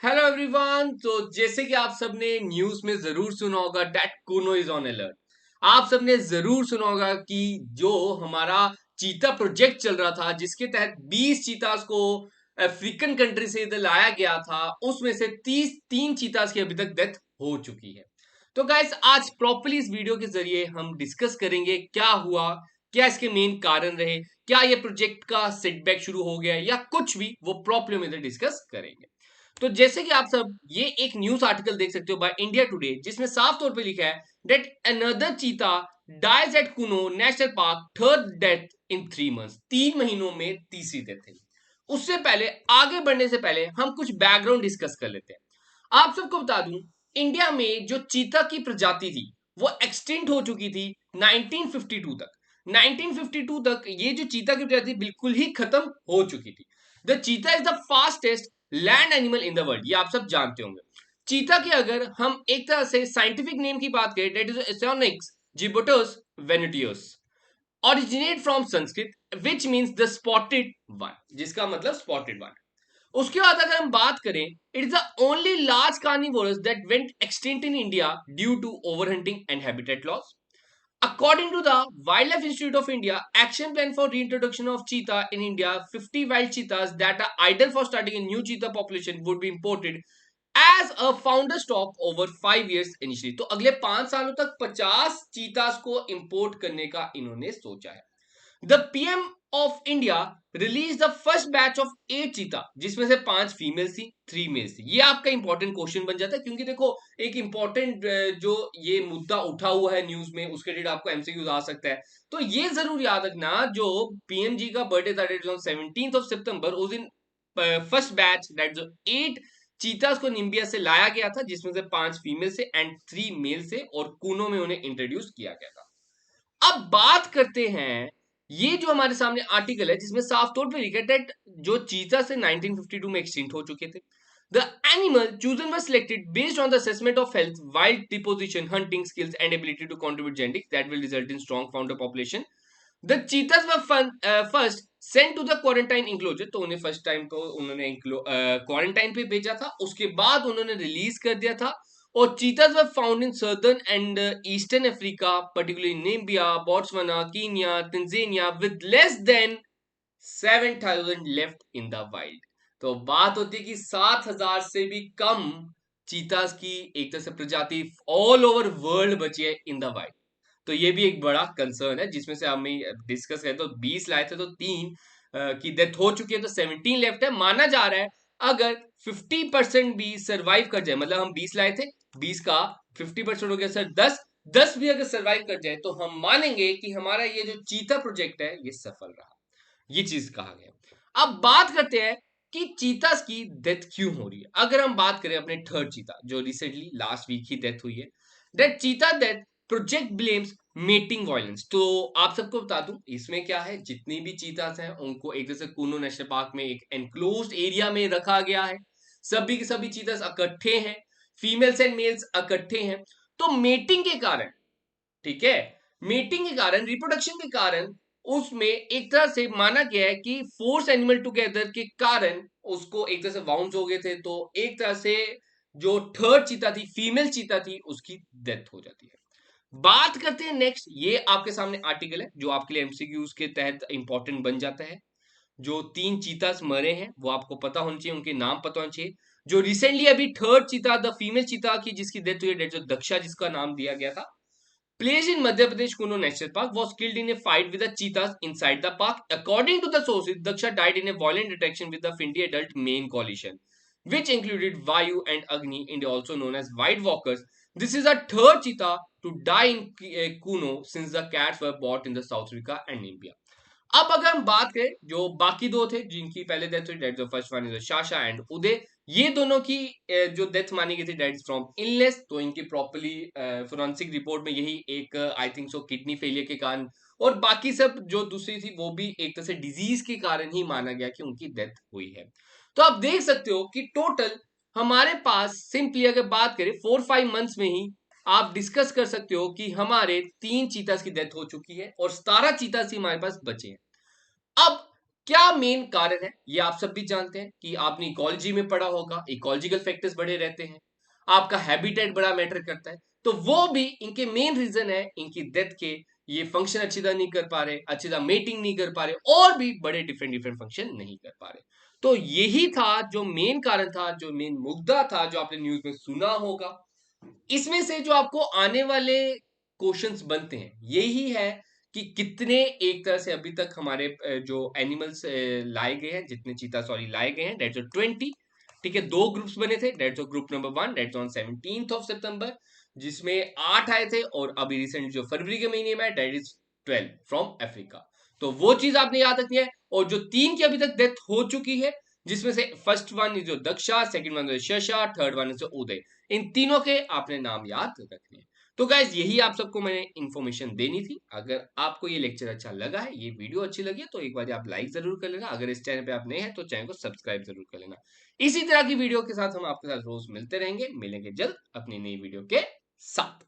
Hello everyone. तो जैसे कि आप सबने न्यूज में जरूर सुना होगा that Kuno is on alert. आप सबने जरूर सुना होगा कि जो हमारा चीता प्रोजेक्ट चल रहा था जिसके तहत 20 चीतास को अफ्रीकन कंट्री से इधर लाया गया था, उसमें से 33 चीतास की अभी तक डेथ हो चुकी है। तो गाइस आज प्रॉपर्ली इस वीडियो के जरिए हम डिस्कस करेंगे क्या हुआ, क्या इसके मेन कारण रहे, क्या ये प्रोजेक्ट का सेटबैक शुरू हो गया या कुछ भी, वो प्रॉपर्ली हम इधर डिस्कस करेंगे। तो जैसे कि आप सब ये एक न्यूज आर्टिकल देख सकते हो बाय इंडिया टुडे, जिसमें साफ तौर पे लिखा है that another cheetah dies at Kuno National Park, third death in 3 months. 3 महीनों में तीसरी डेथ है। उससे पहले आगे बढ़ने से पहले हम कुछ बैकग्राउंड डिस्कस कर लेते हैं। आप सबको बता दूं, इंडिया में जो चीता की प्रजाति थी वो एक्सटिंक्ट हो चुकी थी 1952 तक। 1952 तक ये जो चीता की प्रजाति बिल्कुल ही खत्म हो चुकी थी। द चीता is the fastest land animal in the world, ये आप सब जानते होंगे। चीता की अगर हम एक तरह से साइंटिफिक नेम की बात करें, that is Acinonyx jubatus venaticus, originate from Sanskrit which means the spotted one, जिसका मतलब स्पॉटेड वन। उसके बाद अगर हम बात करें, it is the only large carnivorous that went extinct in India due to overhunting and habitat loss. According to the Wildlife Institute of India, action plan for reintroduction of cheetah in India, 50 wild cheetahs that are ideal for starting a new cheetah population would be imported as a founder stock over 5 years initially। तो अगले 5 सालों तक 50 चीतास को import करने का इन्होंने सोचा है। The PM of India release the first batch of 8 चीता, जिसमें से 5 फीमेल थी, 3 मेल थी। ये आपका इंपॉर्टेंट क्वेश्चन बन जाता है, क्योंकि देखो एक इंपॉर्टेंट जो ये मुद्दा उठा हुआ है न्यूज में, उसके रिलेटेड आपको एमसीक्यूज आ सकता है। तो ये जरूर याद रखना, जो पीएम जी का बर्थडे था डेट ऑन 17 सितंबर, उस दिन फर्स्ट बैच दैट जो 8 चीतास को निम्बिया से लाया गया था, जिसमें से 5 फीमेल से एंड 3 मेल से, और कूनो में उन्हें इंट्रोड्यूस किया गया था। अब बात करते हैं, ये जो हमारे सामने आर्टिकल है जिसमें साफ तौर पे लिखा है दैट जो चीता से 1952 में एक्सटिंक्ट हो चुके थे, the animal chosen were selected based on the assessment of health, wild disposition, hunting skills and ability to contribute genetics that will result in strong founder population. The cheetahs were first sent to the quarantine enclosure, तो उन्हें first time तो उन्होंने quarantine पे भेजा था, उसके बाद उन्होंने रिलीज कर दिया था। और cheetahs were found in southern and eastern Africa, particularly Namibia, Botswana, Kenya, Tanzania, with less than 7,000 left in the wild। तो बात होती है कि 7,000 से भी कम चीतास की एक तरह से प्रजाति ऑल ओवर वर्ल्ड बची है इन द वाइल्ड। तो ये भी एक बड़ा कंसर्न है, जिसमें से हम डिस्कस करें तो 20 लाए थे तो 3 की डेथ हो चुकी है, तो 17 लेफ्ट है। माना जा रहा है अगर 50% भी सरवाइव कर जाए, मतलब हम 20 लाए थे, 20 का 50% हो गया सर 10, 10 भी अगर सरवाइव कर जाए तो हम मानेंगे कि हमारा ये जो चीता प्रोजेक्ट है ये सफल रहा। ये चीज कहा गया। अब बात करते हैं कि चीतास की डेथ क्यों हो रही है। अगर हम बात करें अपने थर्ड चीता, जो रिसेंटली लास्ट वीक ही डेथ हुई है, दैट चीता death project blames mating violence. तो आप सबको बता दूं इसमें क्या है, जितनी भी चीतास हैं उनको एक तरह से कूनो नेशनल पार्क में एक एनक्लोज्ड एरिया में रखा गया है। सभी के सभी चीतास इकट्ठे हैं, फीमेल्स एंड मेल्स इकट्ठे हैं। तो मेटिंग के कारण, ठीक है, मेटिंग के कारण, रिप्रोडक्शन के कारण, उसमें एक तरह से माना गया है कि फोर्स एनिमल टुगेदर के कारण उसको एक तरह से वाउंड हो गए थे। तो एक तरह से जो थर्ड चीता थी, फीमेल चीता थी, उसकी डेथ हो जाती है। बात करते हैं नेक्स्ट, ये आपके सामने आर्टिकल है जो आपके लिए एमसीक्यूज के तहत इंपॉर्टेंट बन जाता है। जो 3 चीतास मरे हैं वो आपको पता होना चाहिए, उनके नाम पता होना चाहिए। जो रिसेंटली अभी थर्ड चीता, द फीमेल चीता की जिसकी डेथ हुई है, जो दक्षा जिसका नाम दिया गया था, placed in Madhya Pradesh Kuno National Park, was killed in a fight with the cheetahs inside the park. According to the sources, Daksha died in a violent interaction with the Findi adult main coalition, which included Vayu and Agni, and also known as White Walkers. This is a third cheetah to die in Kuno since the cats were bought in the South Africa and Namibia। अब अगर हम बात करें जो बाकी दो थे जिनकी पहले डेथ हुई, that first one is Shasha and Uday, ये दोनों की जो डेथ मानी गई थी डेट फ्रॉम इलनेस। तो इनकी प्रॉपर्ली फोरेंसिक रिपोर्ट में यही एक I think so kidney failure के कारण, और बाकी सब जो दूसरी थी वो भी एक तरह से डिजीज के कारण ही माना गया कि उनकी डेथ हुई है। तो आप देख सकते हो कि टोटल हमारे पास सिंपली अगर बात करें 4-5 मंथ्स में ही आप डिस्कस कर सकते हो कि हमारे 3 चीतास की डेथ हो चुकी है और 17 चीतास ही हमारे पास बचे हैं। अब क्या मेन कारण है ये आप सब भी जानते हैं कि आपने इकोलॉजी में पढ़ा होगा, इकोलॉजिकल फैक्टर्स बड़े रहते हैं, आपका हैबिटेट बड़ा मैटर करता है। तो वो भी इनके मेन रीजन है इनकी डेथ के, ये फंक्शन अच्छी तरह नहीं कर पा रहे, अच्छी तरह मेटिंग नहीं कर पा रहे और भी बड़े डिफरेंट डिफरेंट फंक्शन नहीं कर पा रहे। तो यही था जो मेन कारण था, जो मेन मुद्दा था, जो आपने न्यूज में सुना होगा। इसमें से जो आपको आने वाले क्वेश्चंस बनते हैं यही है कि कितने एक तरह से अभी तक हमारे जो एनिमल्स लाए गए हैं, जितने चीता सॉरी लाए गए हैं, डेट्स 20। ठीक है, दो ग्रुप्स बने थे, that's group number 1 that's on 17th of सितंबर, जिसमें 8 आए थे, और अभी रिसेंट जो फरवरी के महीने में है डेट इज 12 फ्रॉम अफ्रीका। तो वो चीज आपने याद रखनी है। और जो 3 की अभी तक डेथ हो चुकी है, जिसमें से फर्स्ट वन इज जो Daksha, second one is Shasha, third one is Uday, इन तीनों के आपने नाम याद रखने हैं। तो गाइज यही आप सबको मैंने इन्फॉर्मेशन देनी थी। अगर आपको ये लेक्चर अच्छा लगा है, ये वीडियो अच्छी लगी है, तो एक बार आप लाइक जरूर कर लेना। अगर इस चैनल पे आप नए हैं तो चैनल को सब्सक्राइब जरूर कर लेना। इसी तरह की वीडियो के साथ हम आपके साथ रोज मिलते रहेंगे, मिलेंगे जल्द अपनी नई वीडियो के साथ।